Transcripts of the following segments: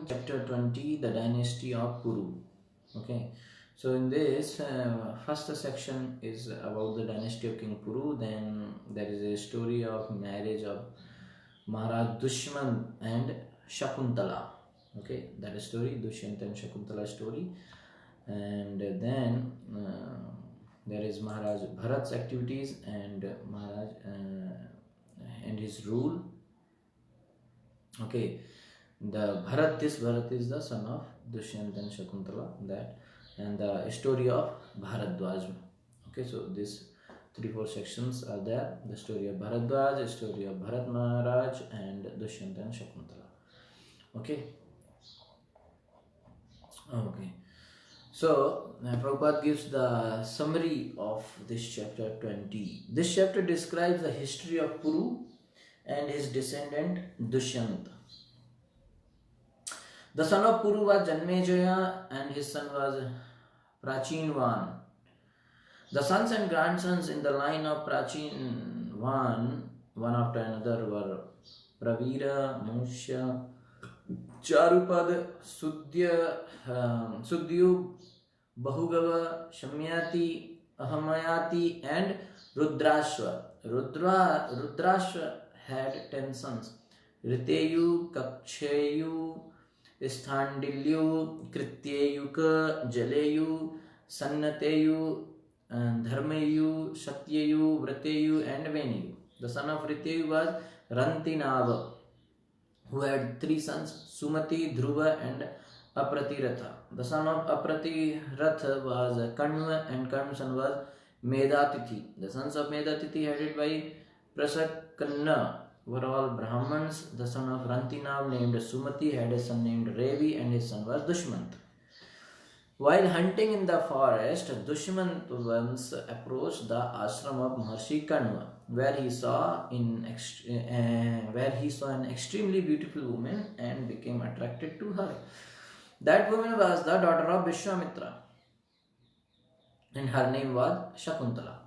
chapter 20, the dynasty of Kuru. Okay, so in this first section is about the dynasty of King Kuru. Then there is a story of marriage of Maharaj Dushman and Shakuntala. Okay, that is story, Dushyant and Shakuntala story. And then there is Maharaj Bharat's activities and Maharaj and his rule. Okay, Bharat is the son of Dushyant and Shakuntala, that, and the story of Bharadwaj. Okay, so these 3-4 sections are there: the story of Bharadwaj, the story of Bharat Maharaj, and Dushyant and Shakuntala. Okay. So Prabhupada gives the summary of this chapter 20. This chapter describes the history of Kuru and his descendant Dushyant. The son of Kuru was Janmejaya and his son was Prachinvan. The sons and grandsons in the line of Prachinvan, one after another, were Pravira, Mushya, Charupad, Sudyu, Bahugava, Shamyati, Ahamayati, and Rudrashva. Rudrashva had 10 sons: Riteyu, Kaksheyu, Sthandilyu, Krityeyuka, Jaleyu, Sannateyu, Dharmeyu, Satyeyu, Vrateyu, and Veneyu. The son of Riteyu was Rantinava, who had 3 sons: Sumati, Dhruva, and Apratiratha. The son of Apratiratha was Kanva, and Kanva's son was Medatithi. The sons of Medatithi, headed by Prasakanna, were all Brahmans. The son of Rantinav, named Sumati, had a son named Revi, and his son was Dushmant. While hunting in the forest, Dushmant once approached the ashram of Maharshi Kanva, where he saw an extremely beautiful woman and became attracted to her. That woman was the daughter of Vishwamitra, and her name was Shakuntala.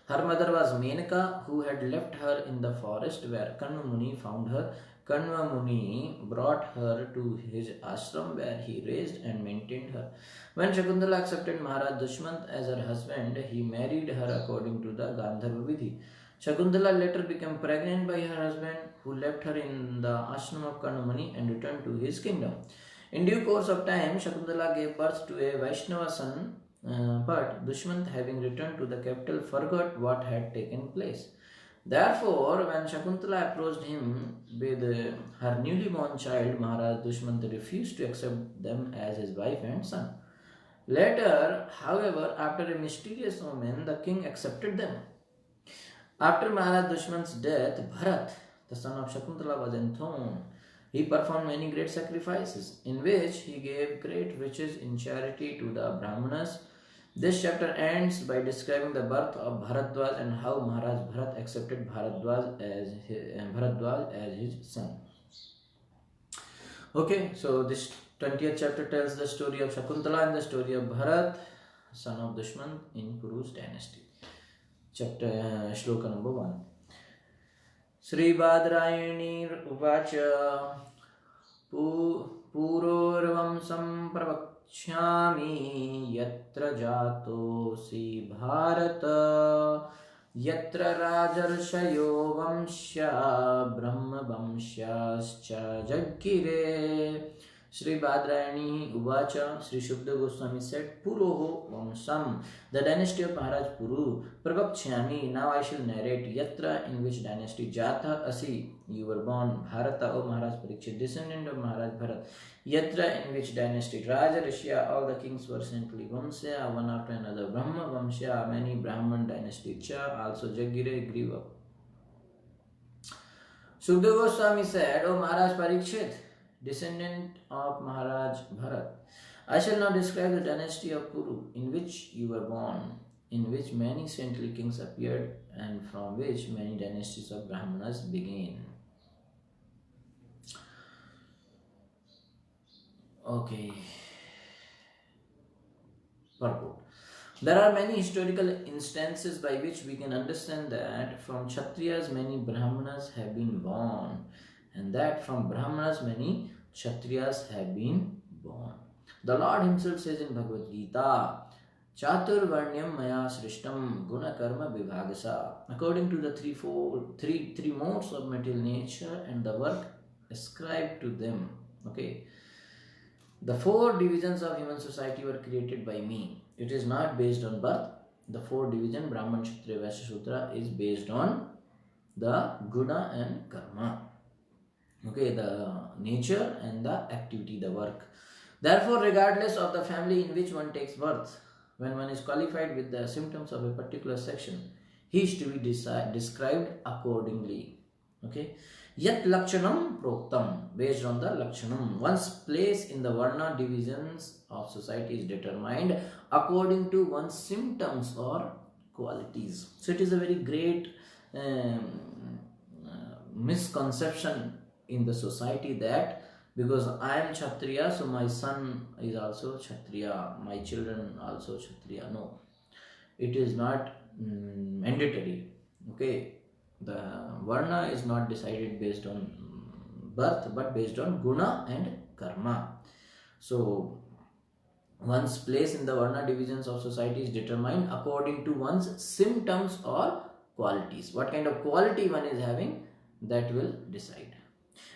Her mother was Menaka, who had left her in the forest where Kanva Muni found her. Kanva Muni brought her to his ashram, where he raised and maintained her. When Shakuntala accepted Maharaj Dushmant as her husband, he married her according to the Gandharva Vidhi. Shakuntala later became pregnant by her husband, who left her in the ashram of Kanva Muni and returned to his kingdom. In due course of time, Shakuntala gave birth to a Vaishnava son, but Dushmant, having returned to the capital, forgot what had taken place. Therefore, when Shakuntala approached him with her newly born child, Maharaj Dushmant refused to accept them as his wife and son. Later, however, after a mysterious omen, the king accepted them. After Maharaj Dushmant's death, Bharat, the son of Shakuntala, was enthroned. He performed many great sacrifices, in which he gave great riches in charity to the Brahmanas. This chapter ends by describing the birth of Bharadwaj and how Maharaj Bharat accepted Bharadwaj as his son. Okay, so this 20th chapter tells the story of Shakuntala and the story of Bharat, son of Dushman, in Kuru's dynasty. Chapter Shloka number 1. Sri Badrayani Uvacha Purorvamsam Pravakshami Yatra Jatosi Bharata Yatra Rajarshayo Vamsya Brahma Vamsyascha Jagire. Sri Badrayani Uvacha, Sri Shukdev Goswami said, Puroho Vamsam, the dynasty of Maharaj Puru, Pravakshami, now I shall narrate, Yatra, in which dynasty, Jatha Asi, you were born, Bharata, O Maharaj Parikshit, descendant of Maharaj Bharat, Yatra, in which dynasty, Raja Rishya, all the kings were saintly, Vamsya, one after another, Brahma Vamsya, many Brahman dynasty, Cha, also Jagire, grew up. Shukdev Goswami said, O Maharaj Parikshit, descendant of Maharaj Bharat, I shall now describe the dynasty of Kuru, in which you were born, in which many saintly kings appeared, and from which many dynasties of Brahmanas began. Okay. Purport. There are many historical instances by which we can understand that from Kshatriyas many Brahmanas have been born, and that from Brahmanas many Kshatriyas have been born. The Lord Himself says in Bhagavad Gita, Chaturvarnyam maya srishtam guna karma vibhagasa. According to the three modes of material nature and the work ascribed to them. Okay. The four divisions of human society were created by me. It is not based on birth. The four division Brahman, Kshatriya, Vaishya, Shudra is based on the guna and karma. Okay, the nature and the activity, the work. Therefore, regardless of the family in which one takes birth, when one is qualified with the symptoms of a particular section, he is to be described accordingly. Okay. Yat lakshanam proktam, based on the lakshanam. One's place in the varna divisions of society is determined according to one's symptoms or qualities. So it is a very great misconception in the society that because I am Kshatriya, so my son is also Kshatriya, my children also Kshatriya. No, it is not mandatory. Okay, the Varna is not decided based on birth but based on Guna and Karma. So one's place in the Varna divisions of society is determined according to one's symptoms or qualities. What kind of quality one is having, that will decide.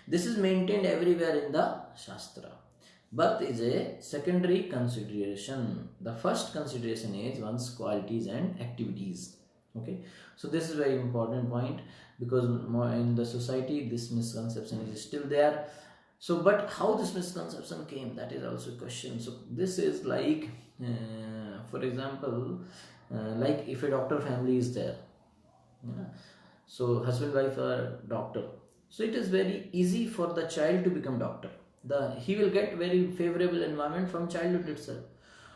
This is maintained everywhere in the Shastra. Birth is a secondary consideration. The first consideration is one's qualities and activities. Okay, so this is very important point because more in the society this misconception is still there. So, but how this misconception came, that is also a question. So, this is like, for example, like if a doctor family is there, yeah, so husband wife are doctor, so it is very easy for the child to become doctor. He will get very favorable environment from childhood itself.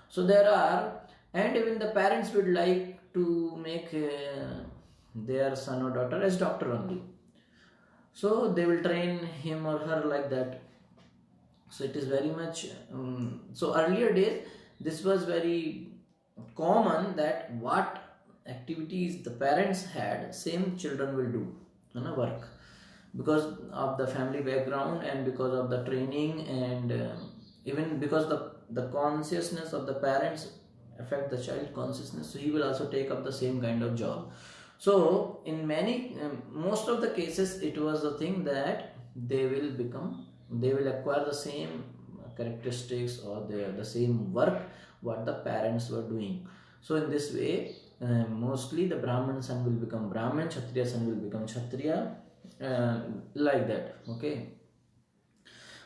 So there are, and even the parents would like to make their son or daughter as doctor only. So they will train him or her like that. So it is very much, so earlier days, this was very common that what activities the parents had, same children will do, work. Because of the family background and because of the training and even because the consciousness of the parents affect the child consciousness, so he will also take up the same kind of job. So in many most of the cases it was the thing that they will acquire the same characteristics or the same work what the parents were doing. So in this way mostly the Brahman son will become Brahman, Kshatriya son will become Kshatriya, like that. Okay,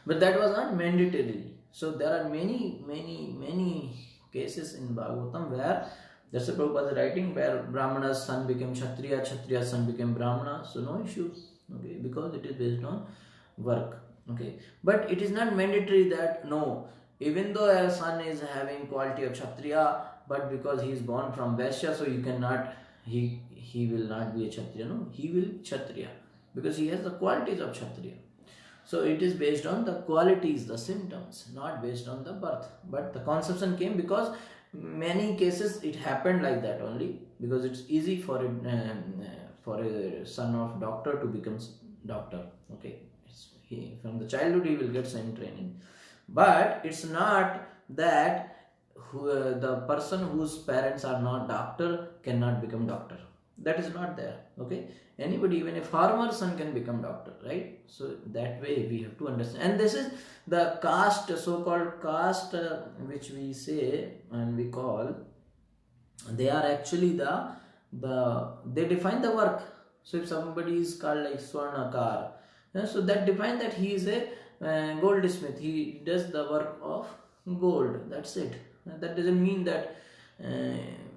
but that was not mandatory. So there are many cases in Bhagavatam where that's the Prabhupada's writing, where Brahmana's son became Kshatriya, Kshatriya's son became Brahmana, so no issue. Okay, because it is based on work. Okay, but it is not mandatory that no, even though a son is having quality of Kshatriya, but because he is born from Vaishya, so you cannot, he will not be a Kshatriya. No, he will Kshatriya because he has the qualities of Kshatriya. So it is based on the qualities, the symptoms, not based on the birth. But the conception came because many cases it happened like that only, because it's easy for a son of doctor to become doctor. Okay, from the childhood he will get same training, but it's not that the person whose parents are not doctor cannot become doctor. That is not there. Okay, anybody, even a farmer son can become doctor, right? So that way we have to understand. And this is the caste, so-called caste, which we say and we call, they are actually they define the work. So if somebody is called like Swarnakar, so that define that he is a goldsmith, he does the work of gold, that's it. That doesn't mean that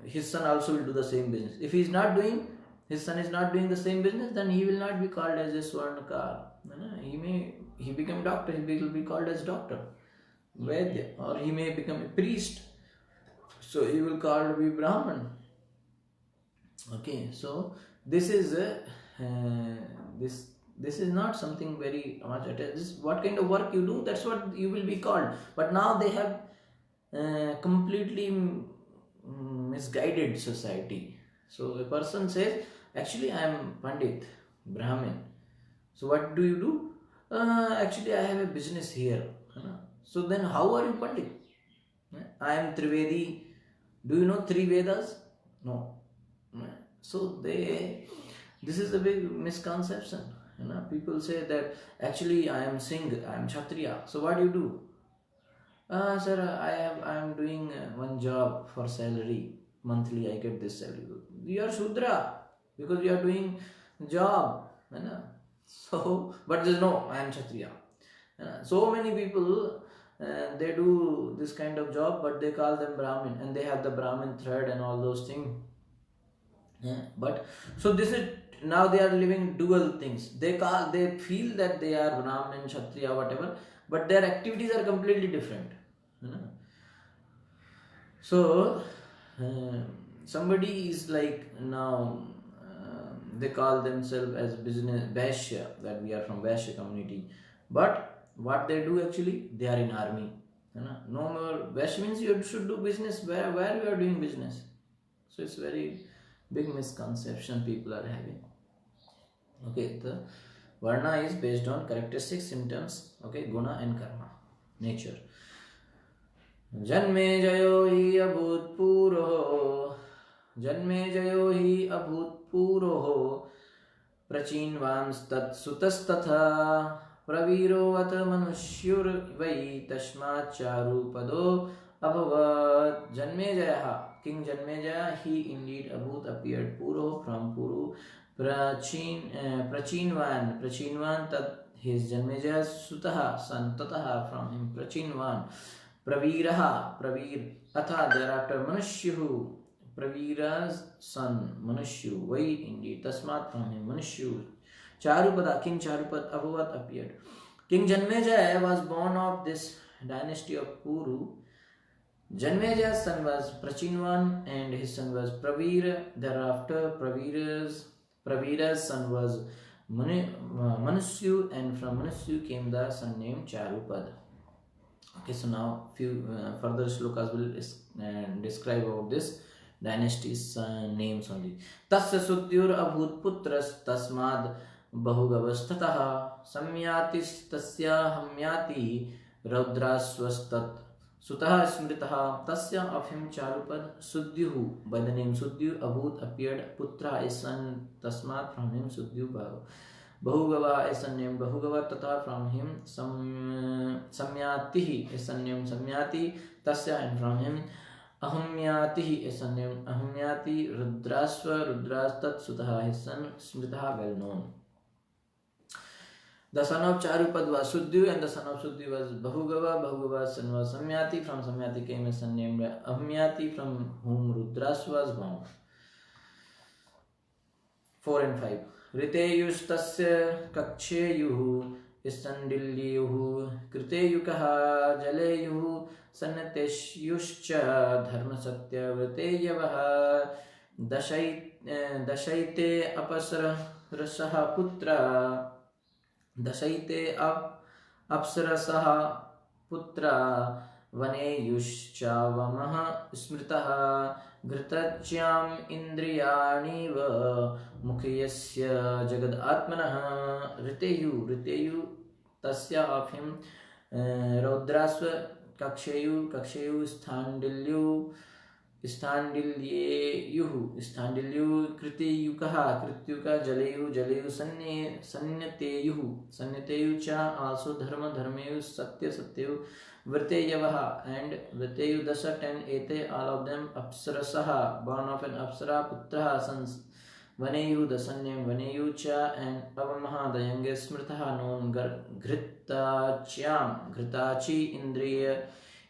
his son also will do the same business. If his son is not doing the same business, then he will not be called as a Swarnakar. He become doctor, he will be called as doctor, Vaidya, or he may become a priest, so he will call to be Brahman. Okay, so this is this is not something very much attached. This what kind of work you do, that's what you will be called. But now they have completely misguided society. So a person says, actually I am Pandit, Brahmin. So what do you do? Actually, I have a business here. So then, how are you Pandit? I am Trivedi. Do you know three Vedas? No. So this is a big misconception. People say that actually I am Singh, I am Kshatriya. So what do you do? Sir, I am doing one job for salary. Monthly I get this salary. You are Shudra because you are doing job. So, but there's no, I am Kshatriya. So many people they do this kind of job, but they call them Brahmin and they have the Brahmin thread and all those things. But so this is now they are living dual things. They feel that they are Brahmin, Kshatriya, whatever, but their activities are completely different. So somebody is like now they call themselves as business Vaishya, that we are from Vaishya community, but what they do actually, they are in army. No more Vaishya means you should do business where you are doing business. So it's very big misconception people are having. Okay, the Varna is based on characteristics, symptoms, okay, guna and karma, nature. जन्मे जयो हि अभूतपूर्वो प्रचीनवांस्तत्सुतस्तथा प्रवीरोऽथ मनुष्युर्वै तस्माच्चारुपदो अभवत्. Janmejaya, King Janmejaya, he indeed abhut appeared Puro from Puru, Prachinvan tat his Janmejaya's Sutaha son, Tataha from him Prachinvan, Pravir, Atha thereafter Manushyu, Pravira's son Manushyu, Vai indeed, Tasmat from him Manushyu, Charupada, King Charupad Abhavat appeared. King Janmejaya was born of this dynasty of Puru. Janmejaya's son was Prachinvan and his son was Pravira. Thereafter, Pravira's son was Manusyu, and from Manusyu came the son named Charupad. Okay, so now few further shlokas will describe about this dynasty's names only. Tasya Sutyur Abhut Putras Tasmad Bahugavastataha Samyatis Tasya Hamyati Raudraswastat Sutaha Smritaha. Tasya of him Charupad Sudyuhu, by the name Sudyu, Abhut appeared, Putra a son, Tasmat from him Sudyu Bahugava a son named Bahugava, Tata from him Samyatihi a son named Samyati, Tasya and from him Ahumyatihi a son named Ahumyati, Rudrastat Sutaha his son, Smritaha well known. The son of Charupad was Sudyu and the son of Sudyu was Bahugava. Bahugava's son was Samyati. From Samyati came a son named Ahumyati, from whom Rudras was born. 4 and 5. Riteyush tasya kaksheyuhu istandilyuhu kriteyukaha jaleyuhu sannatesyushcha dharma satya vriteyavaha dashaite apasara rasaha putra दशैते अप्सरसः पुत्रा वनेयुश्चावमः स्मृतः घृतच्याम् इन्द्रियाणीव मुखयस्य जगदात्मनः. ऋतेयु तस्य of him रौद्रास्व कक्षेयु स्थाण्डिल्येयुः कृतेयुकः जलेयुः सन्यतेयुः च also धर्मेयुः सत्ययुः वृतेयवः and वृतेयुः 10 एते all of them अप्सरसः born of an apsara putrah sons Vaneyu the son named Vaneyu cha and Avamaha the youngest Smritaha known Ghritachi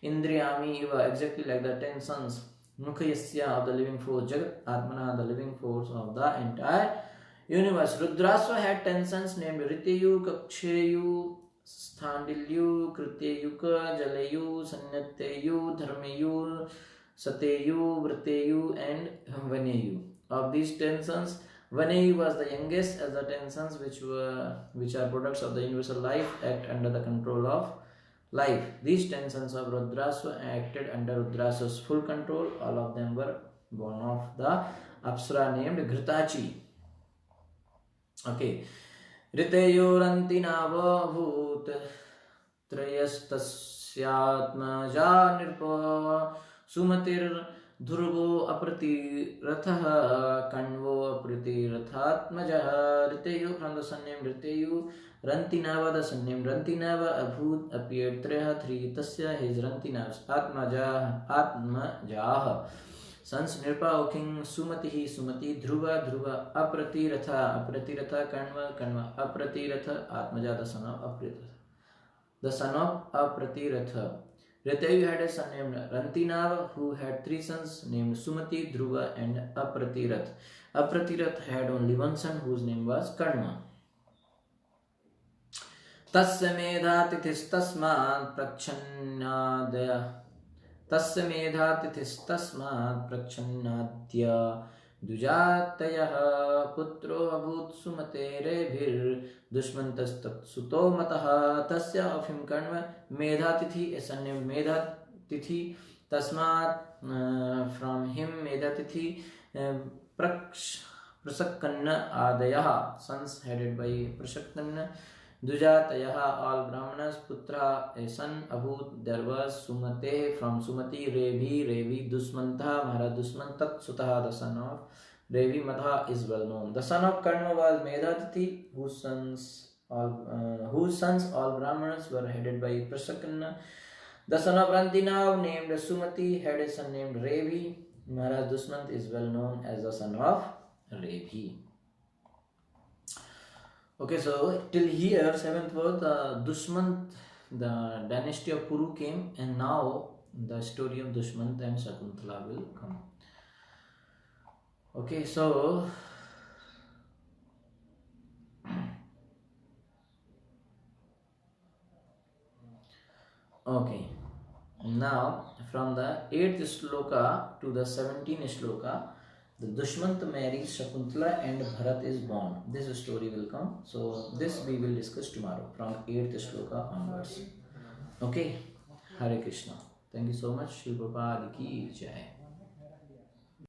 Indriyami Iva exactly like the 10 sons Mukhayasya of the living force, Jagat Atmana, the living force of the entire universe. Rudrasva had 10 sons named Riteyu, Kaksheyu, Standilyu, Kriteyuka, Jaleyu, Sanyateyu, Dharmeyu, Sateyu, Vriteyu, and Vaneyu. Of these 10 sons, Vaneyu was the youngest, as the 10 sons which are products of the universal life act under the control of life. These 10 sons of Rudrasva acted under Rudrasva's full control. All of them were born of the Apsara named Ghritachi. Okay. ऋतयोरन्तिनावभूत् त्रयस्तस्यात्मजा नृप सुमतिर्ध्रुवो अप्रतिरथः कण्वो अप्रतिरथात्मजः ऋतयो from the sun name ऋतयो Rantinava the son name Rantinava Abhut appeared three tasya his Rantinav's Atmajah sons Nirpa O king Sumatihi Sumati Dhruva Dhruva Apratiratha Kanva Apratiratha Atmaja the son of Apratiratha Retayu had a son named Rantinava who had three sons named Sumati, Dhruva and Apratirath. Apratirath had only one son whose name was Karma. तस्य मेधातिथिस्तस्मात् प्रच्छन्नाद्य दुजातयः पुत्रो अभूत् सुमतेरेभिर्दुष्मन्तस्तत्सुतो मतः तस्य of him Kanva Medhatithi a son named Medhatithi tasmat from him Medhatithi Prasakkanna Adayah sons headed by Prasakkanna Dujatayaha all Brahmanas Putra a son Abhut there was Sumate from Sumati Revi Dusmantha Maharaj Dusmantat Sutaha the son of Revi Madha is well known. The son of Karna was Medhatithi whose sons all Brahmanas were headed by Prasakkanna. The son of Rantinav named Sumati had a son named Revi. Maharaj Dusmant is well known as the son of Revi. Okay, so till here, 7th verse, the Dushmant, the dynasty of Puru came, and now the story of Dushmant and Shakuntala will come. Okay, so okay, now from the 8th shloka to the 17th shloka, the Dushmant marries Shakuntala and Bharat is born. This story will come. So this we will discuss tomorrow from 8th shloka onwards. Okay. Hare Krishna. Thank you so much. Shri Prabhupada ki jai.